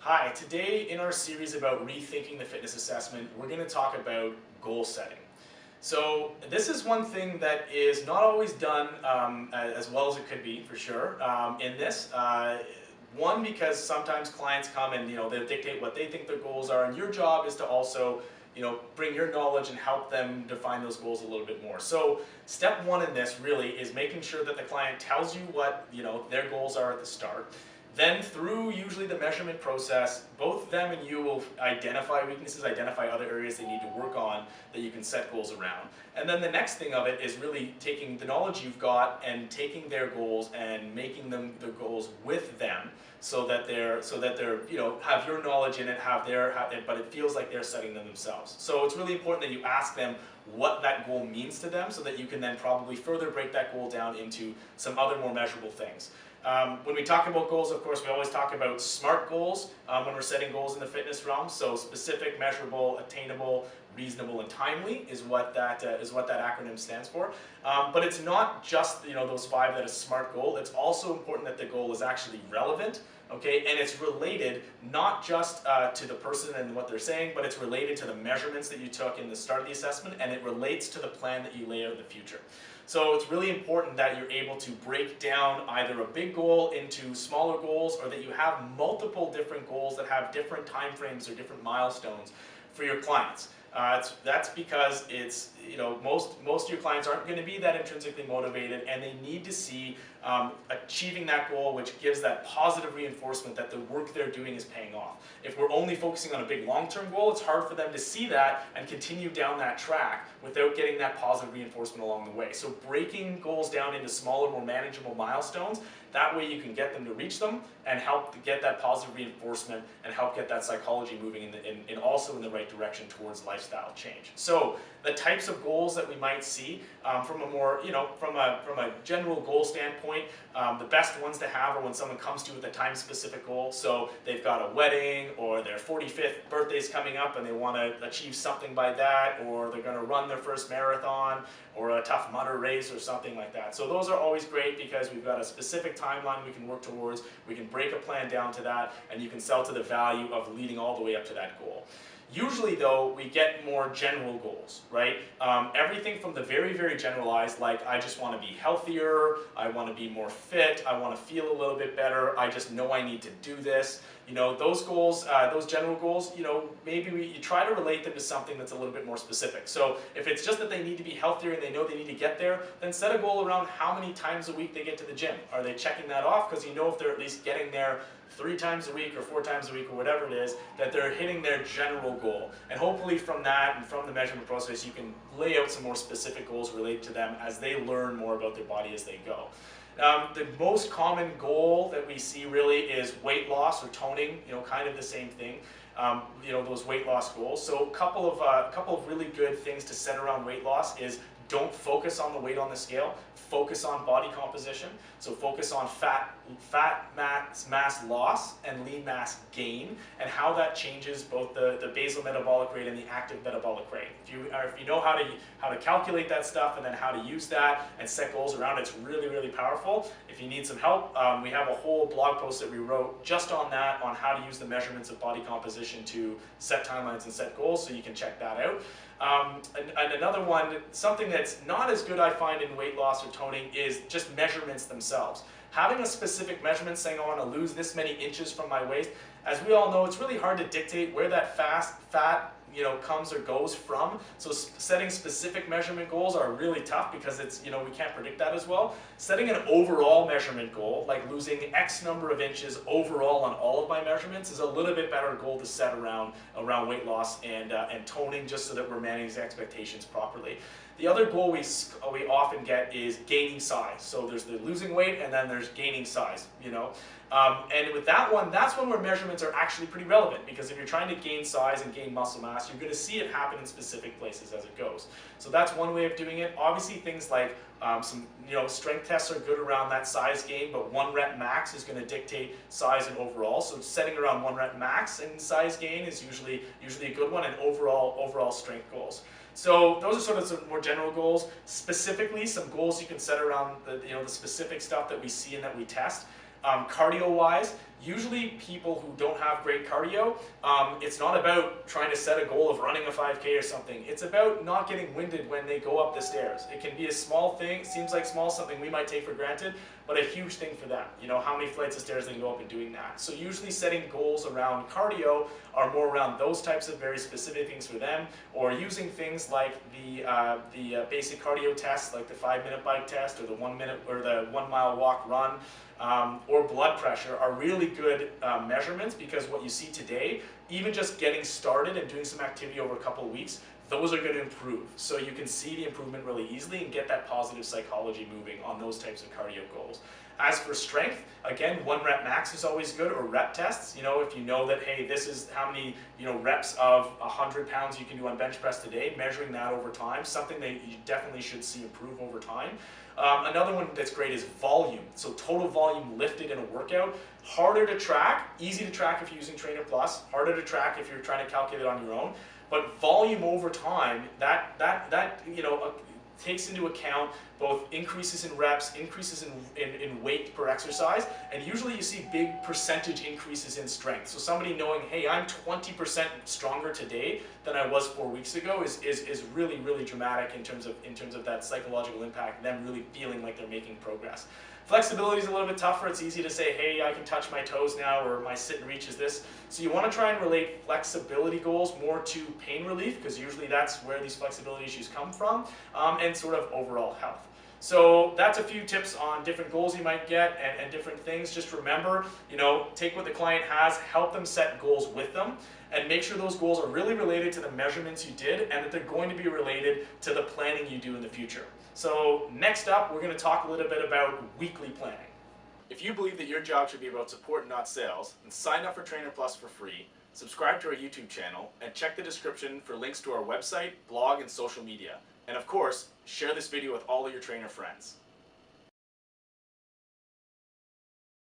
Hi, today in our series about rethinking the fitness assessment, we're going to talk about goal setting. So this is one thing that is not always done as well as it could be, for sure, in this. One, because sometimes clients come and they'll dictate what they think their goals are, and your job is to also bring your knowledge and help them define those goals a little bit more. So step one in this really is making sure that the client tells you what their goals are at the start. Then through usually the measurement process, both them and you will identify weaknesses, identify other areas they need to work on that you can set goals around. And then the next thing of it is really taking the knowledge you've got and taking their goals and making them the goals with them so that they're have your knowledge in it, but it feels like they're setting them themselves. So it's really important that you ask them what that goal means to them so that you can then probably further break that goal down into some other more measurable things. When we talk about goals, of course, we always talk about SMART goals when we're setting goals in the fitness realm. So specific, measurable, attainable, reasonable, and timely is what that acronym stands for. But it's not just those five that is SMART goal. It's also important that the goal is actually relevant. Okay, and it's related not just to the person and what they're saying, but it's related to the measurements that you took in the start of the assessment, and it relates to the plan that you lay out in the future. So it's really important that you're able to break down either a big goal into smaller goals, or that you have multiple different goals that have different time frames or different milestones for your clients. That's because it's most of your clients aren't going to be that intrinsically motivated, and they need to see achieving that goal, which gives that positive reinforcement that the work they're doing is paying off. If we're only focusing on a big long-term goal, it's hard for them to see that and continue down that track without getting that positive reinforcement along the way. So breaking goals down into smaller, more manageable milestones, that way you can get them to reach them and help to get that positive reinforcement and help get that psychology moving in also in the right direction towards lifestyle change. So the types of goals that we might see from a more, from a general goal standpoint, the best ones to have are when someone comes to you with a time-specific goal. So they've got a wedding, or their 45th birthday's coming up and they want to achieve something by that, or they're going to run their first marathon, or a Tough Mudder race or something like that. So those are always great because we've got a specific timeline we can work towards, we can break a plan down to that, and you can sell to the value of leading all the way up to that goal. Usually though, we get more general goals, right? Everything from the very, very generalized, like I just want to be healthier, I want to be more fit, I want to feel a little bit better, I just know I need to do this. Those goals, those general goals, maybe you try to relate them to something that's a little bit more specific. So if it's just that they need to be healthier and they know they need to get there, then set a goal around how many times a week they get to the gym. Are they checking that off? Because if they're at least getting there 3 times a week or 4 times a week or whatever it is, that they're hitting their general goal. And hopefully from that and from the measurement process, you can lay out some more specific goals related to them as they learn more about their body as they go. The most common goal that we see really is weight loss or toning, kind of the same thing. Those weight loss goals. So a couple of really good things to set around weight loss is don't focus on the weight on the scale, focus on body composition. So focus on fat mass loss and lean mass gain, and how that changes both the basal metabolic rate and the active metabolic rate. If you know how to calculate that stuff and then how to use that and set goals around it, it's really, really powerful. If you need some help, we have a whole blog post that we wrote just on that, on how to use the measurements of body composition to set timelines and set goals, so you can check that out. And another one, something that's not as good I find in weight loss or toning, is just measurements themselves. Having a specific measurement saying I want to lose this many inches from my waist, as we all know, it's really hard to dictate where that fat comes or goes from. So setting specific measurement goals are really tough because it's, we can't predict that as well. Setting an overall measurement goal, like losing X number of inches overall on all of my measurements, is a little bit better goal to set around weight loss and toning, just so that we're managing expectations properly. The other goal we often get is gaining size. So there's the losing weight and then there's gaining size, And with that one, that's when where measurements are actually pretty relevant, because if you're trying to gain size and gain muscle mass, you're going to see it happen in specific places as it goes. So that's one way of doing it. Obviously things like some strength tests are good around that size gain, but 1 rep max is going to dictate size and overall. So setting around 1 rep max and size gain is usually a good one, and overall strength goals. So those are sort of some more general goals. Specifically, some goals you can set around the specific stuff that we see and that we test. Cardio-wise, usually people who don't have great cardio, it's not about trying to set a goal of running a 5K or something. It's about not getting winded when they go up the stairs. It can be a small thing, it seems like small, something we might take for granted, but a huge thing for them. You know, how many flights of stairs they can go up and doing that. So usually setting goals around cardio are more around those types of very specific things for them, or using things like the basic cardio tests, like the 5-minute bike test, or the 1 minute or the 1 mile walk run, or blood pressure are really good measurements, because what you see today, even just getting started and doing some activity over a couple of weeks, those are going to improve. So you can see the improvement really easily and get that positive psychology moving on those types of cardio goals. As for strength, again, 1 rep max is always good, or rep tests. You know, if you know that, hey, this is how many, you know, reps of 100 pounds you can do on bench press today, measuring that over time, something that you definitely should see improve over time. Another one that's great is volume. So total volume lifted in a workout. Harder to track, easy to track if you're using Trainer Plus, harder to track if you're trying to calculate on your own. But volume over time, that you know, takes into account both increases in reps, increases in weight per exercise, and usually you see big percentage increases in strength. So somebody knowing, hey, I'm 20% stronger today than I was 4 weeks ago is really, really dramatic in terms of that psychological impact, them really feeling like they're making progress. Flexibility is a little bit tougher. It's easy to say, hey, I can touch my toes now, or my sit and reach is this. So you want to try and relate flexibility goals more to pain relief, because usually that's where these flexibility issues come from, and sort of overall health. So that's a few tips on different goals you might get and different things. Just remember, you know, take what the client has, help them set goals with them, and make sure those goals are really related to the measurements you did, and that they're going to be related to the planning you do in the future. So next up, we're going to talk a little bit about weekly planning. If you believe that your job should be about support, not sales, then sign up for Trainer Plus for free, subscribe to our YouTube channel, and check the description for links to our website, blog, and social media. And of course, share this video with all of your trainer friends.